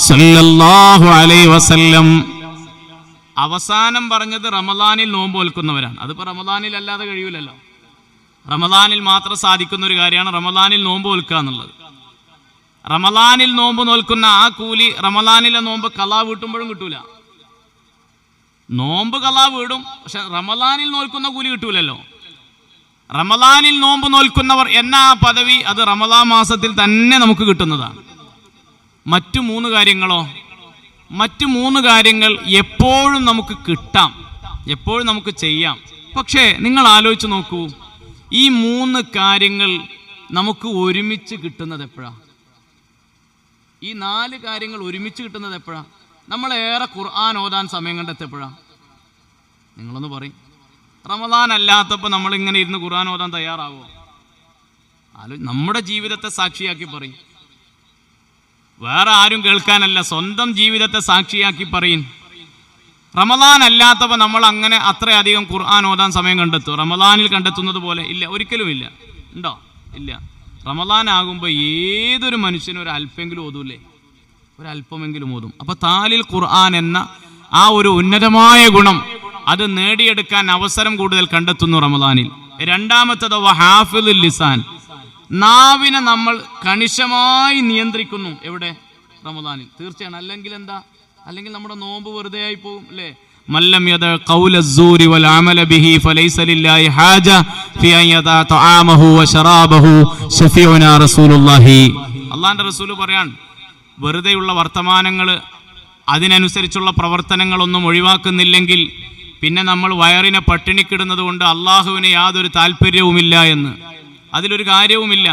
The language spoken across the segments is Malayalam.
സല്ലല്ലാഹു അലൈഹി വസല്ലം അവസാനം പറഞ്ഞത് റമദാനിൽ നോമ്പ് നോൽക്കുന്നവരാണ്. അതിപ്പോൾ റമദാനിൽ അല്ലാതെ കഴിയൂലല്ലോ. റമദാനിൽ മാത്രം സാധിക്കുന്ന ഒരു കാര്യമാണ് റമദാനിൽ നോമ്പ് നോൽക്കുക എന്നുള്ളത്. റമദാനിൽ നോമ്പ് നോൽക്കുന്ന ആ കൂലി റമദാനിലെ നോമ്പ് ഖളാ വീട്ടുമ്പോഴും കിട്ടൂല. നോമ്പ് ഖളാ വീടും, പക്ഷെ റമദാനിൽ നോൽക്കുന്ന കൂലി കിട്ടൂലല്ലോ. റമദാനിൽ നോമ്പ് നോൽക്കുന്നവർ എന്ന ആ പദവി അത് റമദാൻ മാസത്തിൽ തന്നെ നമുക്ക് കിട്ടുന്നതാണ്. മറ്റു മൂന്ന് കാര്യങ്ങൾ എപ്പോഴും നമുക്ക് കിട്ടാം, എപ്പോഴും നമുക്ക് ചെയ്യാം. പക്ഷേ നിങ്ങൾ ആലോചിച്ച് നോക്കൂ, ഈ മൂന്ന് കാര്യങ്ങൾ നമുക്ക് ഒരുമിച്ച് കിട്ടുന്നത് എപ്പോഴാണ്? ഈ 4 കാര്യങ്ങൾ ഒരുമിച്ച് കിട്ടുന്നത് എപ്പോഴാണ്? നമ്മളേറെ ഖുർആൻ ഓതാൻ സമയം കണ്ടെത്തിയപ്പോഴാണ്? നിങ്ങളൊന്ന് പറയും. റമദാൻ അല്ലാത്തപ്പോൾ നമ്മളിങ്ങനെ ഇരുന്ന് ഖുർആൻ ഓതാൻ തയ്യാറാവുമോ? നമ്മുടെ ജീവിതത്തെ സാക്ഷിയാക്കി പറയും, വേറെ ആരും കേൾക്കാനല്ല, സ്വന്തം ജീവിതത്തെ സാക്ഷിയാക്കി പറയും. റമദാൻ അല്ലാത്തപ്പോൾ നമ്മൾ അങ്ങനെ അത്രയധികം ഖുർആൻ ഓതാൻ സമയം കണ്ടെത്തും റമദാനിൽ കണ്ടെത്തുന്നത് പോലെ? ഇല്ല, ഒരിക്കലും ഇല്ല. ഉണ്ടോ? ഇല്ല. റമദാൻ ആകുമ്പോൾ ഏതൊരു മനുഷ്യനും ഒരു അല്പമെങ്കിലും ഓതൂല്ലേ? ഒരല്പമെങ്കിലും ഓതും. അപ്പോൾ താലിൽ ഖുർആൻ എന്ന ആ ഒരു ഉന്നതമായ ഗുണം അത് നേടിയെടുക്കാൻ അവസരം കൂടുതൽ കണ്ടെത്തുന്നു റമദാനിൽ. രണ്ടാമത്തേത് വഹാഫിദുൽ ലിസാൻ, നാവിനെ നമ്മൾ കണിശമായി നിയന്ത്രിക്കുന്നു. എവിടെ? റമദാനിൽ. തീർച്ചയാണ്. അല്ലെങ്കിൽ നമ്മുടെ നോമ്പ് വെറുതെ ആയി പോകും അല്ലേ? മല്ലം യദ ഖൗല അസ്സൂരി വൽ അമല ബിഹി ഫലൈസ ലില്ലാഹി ഹാജ ഫി അൻ യദ തആമഹു വശറാബഹു ശഫീഉനാ റസൂലുള്ളാഹി. അല്ലാഹുവിന്റെ റസൂൽ പറയാൻ, വെറുതെയുള്ള വർത്തമാനങ്ങൾ, അതിനനുസരിച്ചുള്ള പ്രവർത്തനങ്ങളൊന്നും ഒഴിവാക്കുന്നില്ലെങ്കിൽ പിന്നെ നമ്മൾ വയറിനെ പട്ടിണിക്കിടുന്നത് കൊണ്ട് അള്ളാഹുവിന് യാതൊരു താല്പര്യവുമില്ല എന്ന്, അതിലൊരു കാര്യവുമില്ല.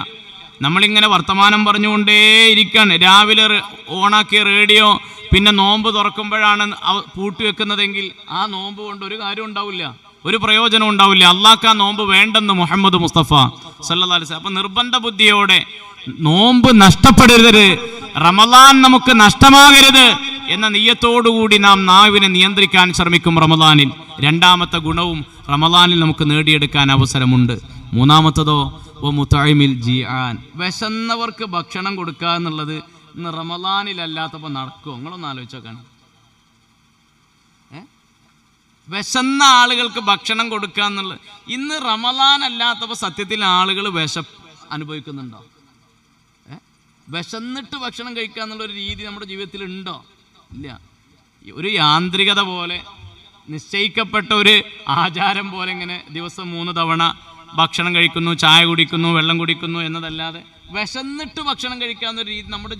നമ്മളിങ്ങനെ വർത്തമാനം പറഞ്ഞുകൊണ്ടേയിരിക്കുകയാണ്. രാവിലെ ഓണാക്കിയ റേഡിയോ പിന്നെ നോമ്പ് തുറക്കുമ്പോഴാണ് പൂട്ടിവെക്കുന്നതെങ്കിൽ ആ നോമ്പ് കൊണ്ട് ഒരു കാര്യം ഉണ്ടാവില്ല, ഒരു പ്രയോജനം ഉണ്ടാവില്ല. അള്ളാഹ്ക്ക് ആ നോമ്പ് വേണ്ടെന്ന് മുഹമ്മദ് മുസ്തഫ സല്ലല്ലാഹു അലൈഹി വസല്ലം. അപ്പം നിർബന്ധ ബുദ്ധിയോടെ നോമ്പ് നഷ്ടപ്പെടരുത്, റമദാൻ നമുക്ക് നഷ്ടമാകരുത് എന്ന നിയ്യത്തോടുകൂടി നാം നാവിനെ നിയന്ത്രിക്കാൻ ശ്രമിക്കും റമദാനിൽ. രണ്ടാമത്തെ ഗുണവും റമദാനിൽ നമുക്ക് നേടിയെടുക്കാൻ അവസരമുണ്ട്. മൂന്നാമത്തതോ മുതഇമിൽ ജിആൻ, വിശന്നവർക്ക് ഭക്ഷണം കൊടുക്കുക എന്നുള്ളത് ഇന്ന് റമദാനിലല്ലാത്തപ്പോൾ നടക്കുമോ? നിങ്ങളൊന്ന് ആലോചിച്ച് നോക്കാണ്. വിശന്ന ആളുകൾക്ക് ഭക്ഷണം കൊടുക്കുക എന്നുള്ളത് ഇന്ന് റമദാൻ അല്ലാത്തപ്പോൾ സത്യത്തിൽ ആളുകൾ അനുഭവിക്കുന്നുണ്ടോ? വിശന്നിട്ട് ഭക്ഷണം കഴിക്കുക എന്നുള്ളൊരു രീതി നമ്മുടെ ജീവിതത്തിൽ ഉണ്ടോ? ഇല്ല. ഒരു യാന്ത്രികത പോലെ, നിശ്ചയിക്കപ്പെട്ട ഒരു ആചാരം പോലെ ഇങ്ങനെ ദിവസം 3 തവണ ഭക്ഷണം കഴിക്കുന്നു, ചായ കുടിക്കുന്നു, വെള്ളം കുടിക്കുന്നു എന്നതല്ലാതെ വിശന്നിട്ട് ഭക്ഷണം കഴിക്കാവുന്ന രീതി നമ്മുടെ